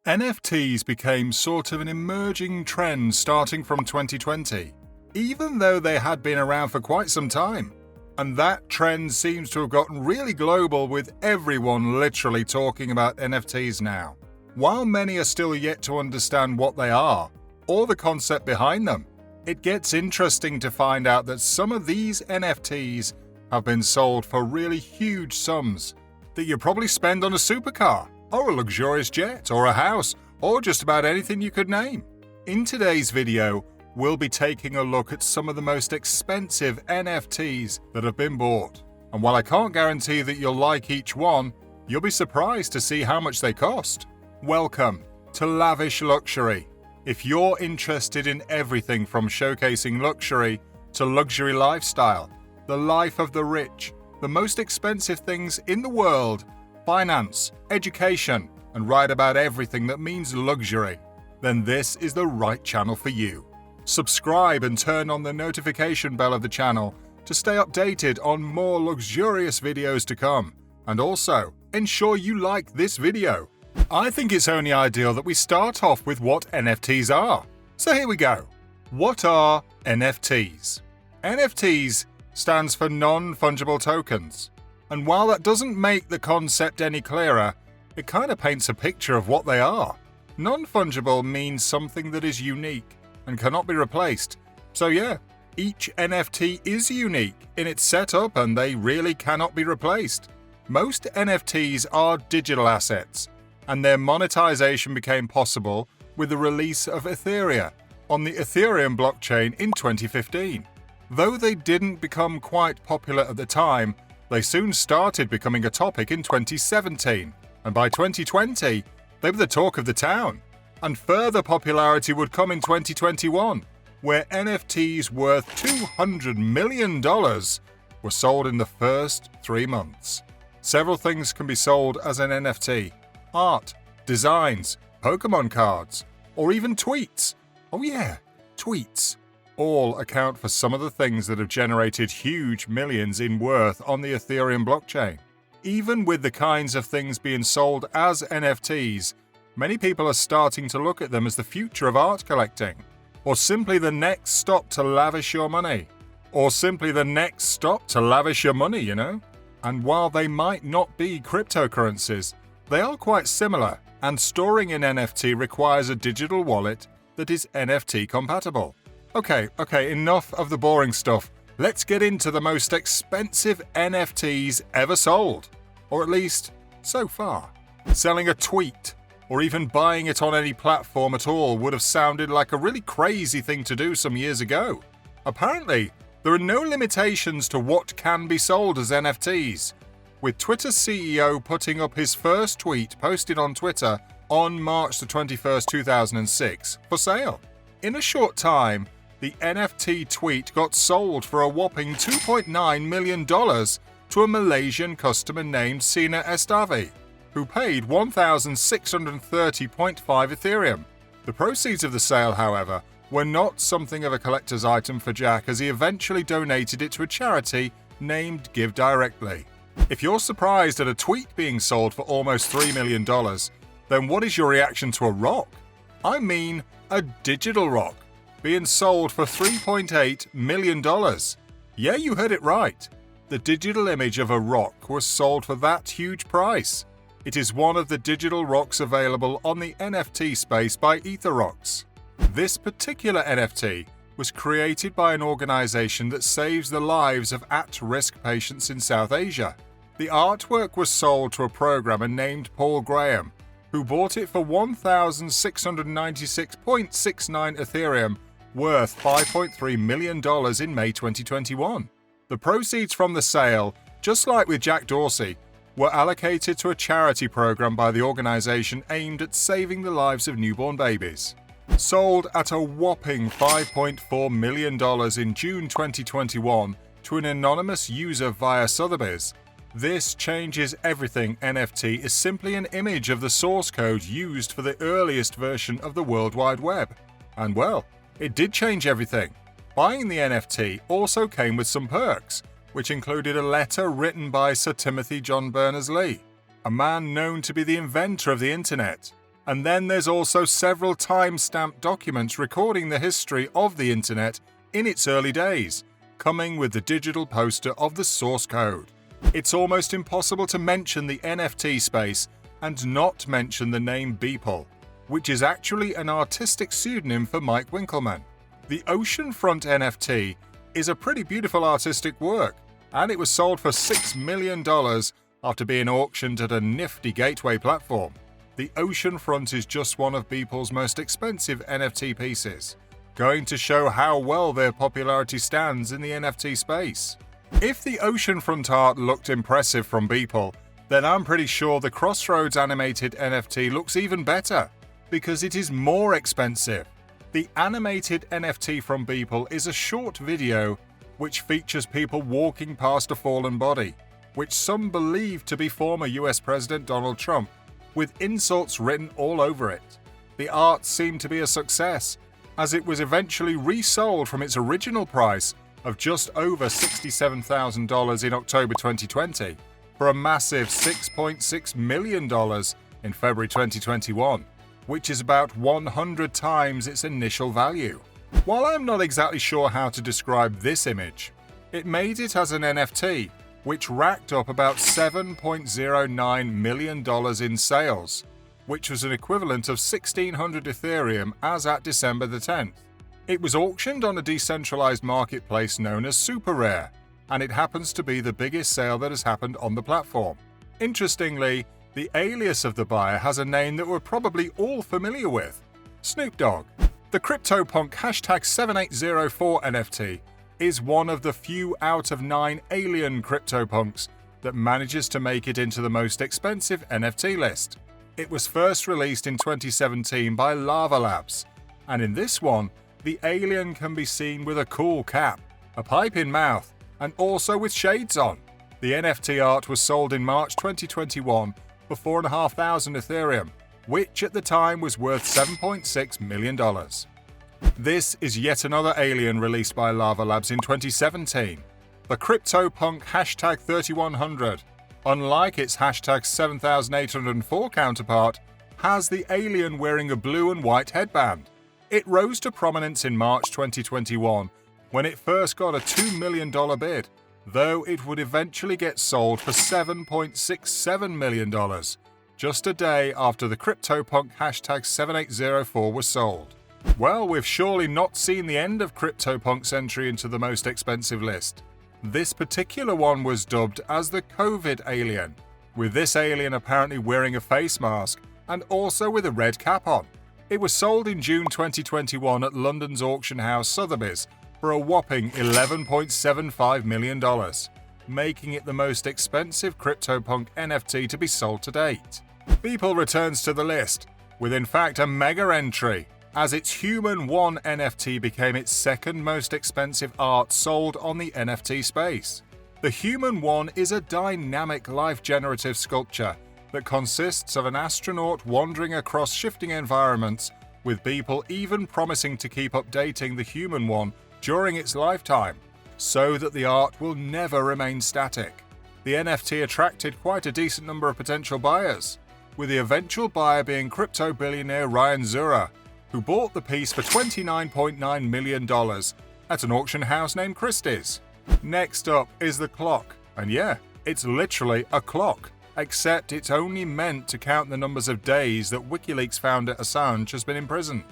NFTs became sort of an emerging trend starting from 2020, even though they had been around for quite some time. And that trend seems to have gotten really global, with everyone literally talking about NFTs now. While many are still yet to understand what they are, or the concept behind them, it gets interesting to find out that some of these NFTs have been sold for really huge sums that you probably spend on a supercar, or a luxurious jet, or a house, or just about anything you could name. In today's video, we'll be taking a look at some of the most expensive NFTs that have been bought. And while I can't guarantee that you'll like each one, you'll be surprised to see how much they cost. Welcome to Lavish Luxury. If you're interested in everything from showcasing luxury to luxury lifestyle, the life of the rich, the most expensive things in the world, finance, education, and write about everything that means luxury, then this is the right channel for you. Subscribe and turn on the notification bell of the channel to stay updated on more luxurious videos to come, and also ensure you like this video. I think it's only ideal that we start off with what NFTs are. So here we go. What are NFTs? NFTs stands for Non-Fungible Tokens. And while that doesn't make the concept any clearer, it kind of paints a picture of what they are. Non-fungible means something that is unique and cannot be replaced. So yeah, each NFT is unique in its setup and they really cannot be replaced. Most NFTs are digital assets, and their monetization became possible with the release of Ethereum on the Ethereum blockchain in 2015. Though they didn't become quite popular at the time, they soon started becoming a topic in 2017, and by 2020, they were the talk of the town. And further popularity would come in 2021, where NFTs worth $200 million were sold in the first 3 months. Several things can be sold as an NFT: art, designs, Pokemon cards, or even tweets. Oh yeah, tweets. All account for some of the things that have generated huge millions in worth on the Ethereum blockchain. Even with the kinds of things being sold as NFTs, many people are starting to look at them as the future of art collecting, or simply the next stop to lavish your money. You know? And while they might not be cryptocurrencies, they are quite similar, and storing an NFT requires a digital wallet that is NFT compatible. Okay, enough of the boring stuff. Let's get into the most expensive NFTs ever sold. Or at least, so far. Selling a tweet, or even buying it on any platform at all, would have sounded like a really crazy thing to do some years ago. Apparently, there are no limitations to what can be sold as NFTs, with Twitter's CEO putting up his first tweet posted on Twitter on March 21st, 2006, for sale. In a short time, the NFT tweet got sold for a whopping $2.9 million to a Malaysian customer named Sina Estavi, who paid 1,630.5 Ethereum. The proceeds of the sale, however, were not something of a collector's item for Jack, as he eventually donated it to a charity named Give Directly. If you're surprised at a tweet being sold for almost $3 million, then what is your reaction to a rock? I mean, a digital rock, being sold for $3.8 million. Yeah, you heard it right. The digital image of a rock was sold for that huge price. It is one of the digital rocks available on the NFT space by EtherRocks. This particular NFT was created by an organization that saves the lives of at-risk patients in South Asia. The artwork was sold to a programmer named Paul Graham, who bought it for 1,696.69 Ethereum, worth $5.3 million in May 2021. The proceeds from the sale, just like with Jack Dorsey, were allocated to a charity program by the organization aimed at saving the lives of newborn babies. Sold at a whopping $5.4 million in June 2021 to an anonymous user via Sotheby's, this changes everything NFT is simply an image of the source code used for the earliest version of the World Wide Web. And well, it did change everything. Buying the NFT also came with some perks, which included a letter written by Sir Timothy John Berners-Lee, a man known to be the inventor of the internet, And then there's also several time-stamped documents recording the history of the internet in its early days, coming with the digital poster of the source code. It's almost impossible to mention the NFT space and not mention the name Beeple, which is actually an artistic pseudonym for Mike Winkelmann. The Oceanfront NFT is a pretty beautiful artistic work, and it was sold for $6 million after being auctioned at a nifty gateway platform. The Oceanfront is just one of Beeple's most expensive NFT pieces, going to show how well their popularity stands in the NFT space. If the Oceanfront art looked impressive from Beeple, then I'm pretty sure the Crossroads Animated NFT looks even better, because it is more expensive. The animated NFT from Beeple is a short video which features people walking past a fallen body, which some believe to be former US President Donald Trump, with insults written all over it. The art seemed to be a success, as it was eventually resold from its original price of just over $67,000 in October 2020 for a massive $6.6 million in February 2021, which is about 100 times its initial value. While I'm not exactly sure how to describe this image, it made it as an NFT, which racked up about $7.09 million in sales, which was an equivalent of 1,600 Ethereum as at December the 10th. It was auctioned on a decentralized marketplace known as SuperRare, and it happens to be the biggest sale that has happened on the platform. Interestingly, the alias of the buyer has a name that we're probably all familiar with: Snoop Dogg. The CryptoPunk #7804 NFT is one of the few out of 9 alien CryptoPunks that manages to make it into the most expensive NFT list. It was first released in 2017 by Lava Labs, and in this one, the alien can be seen with a cool cap, a pipe in mouth, and also with shades on. The NFT art was sold in March 2021 for 4,500 Ethereum, which at the time was worth $7.6 million. This is yet another alien released by Lava Labs in 2017, the CryptoPunk #3100. Unlike its #7804 counterpart, has the alien wearing a blue and white headband. It rose to prominence in March 2021 when it first got a $2 million bid, though it would eventually get sold for $7.67 million, just a day after the CryptoPunk #7804 was sold. Well, we've surely not seen the end of CryptoPunk's entry into the most expensive list. This particular one was dubbed as the COVID alien, with this alien apparently wearing a face mask and also with a red cap on. It was sold in June 2021 at London's auction house Sotheby's for a whopping $11.75 million, making it the most expensive CryptoPunk NFT to be sold to date. Beeple returns to the list, with in fact a mega entry, as its HumanOneNFT became its second most expensive art sold on the NFT space. The HumanOne is a dynamic life-generative sculpture that consists of an astronaut wandering across shifting environments, with Beeple even promising to keep updating the HumanOne during its lifetime, so that the art will never remain static. The NFT attracted quite a decent number of potential buyers, with the eventual buyer being crypto billionaire Ryan Zura, who bought the piece for $29.9 million at an auction house named Christie's. Next up is the clock, and yeah, it's literally a clock, except it's only meant to count the numbers of days that WikiLeaks founder Assange has been imprisoned.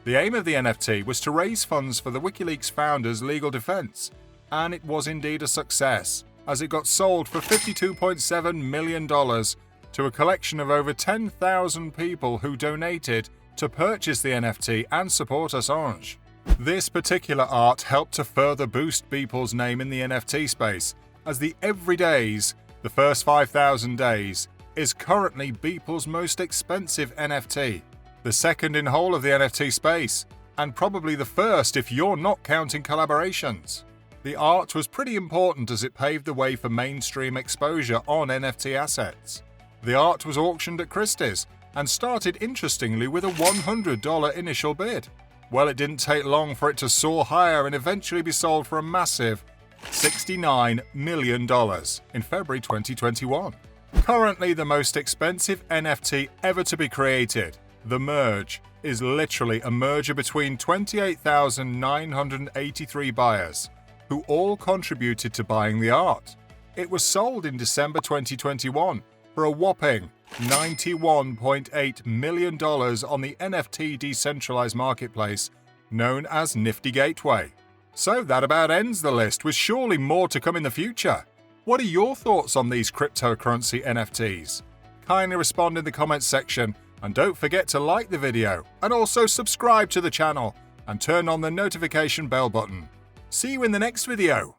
The aim of the NFT was to raise funds for the WikiLeaks founder's legal defense, and it was indeed a success, as it got sold for $52.7 million to a collection of over 10,000 people who donated to purchase the NFT and support Assange. This particular art helped to further boost Beeple's name in the NFT space, as the Everydays, the first 5,000 days, is currently Beeple's most expensive NFT, the second in whole of the NFT space, and probably the first if you're not counting collaborations. The art was pretty important as it paved the way for mainstream exposure on NFT assets. The art was auctioned at Christie's, and started interestingly with a $100 initial bid. Well, it didn't take long for it to soar higher and eventually be sold for a massive $69 million in February 2021. Currently the most expensive NFT ever to be created The merge is literally a merger between 28,983 buyers who all contributed to buying the art. It was sold in December 2021 for a whopping $91.8 million on the NFT decentralized marketplace known as Nifty Gateway. So that about ends the list, with surely more to come in the future. What are your thoughts on these cryptocurrency NFTs? Kindly respond in the comments section, and don't forget to like the video and also subscribe to the channel and turn on the notification bell button. See you in the next video.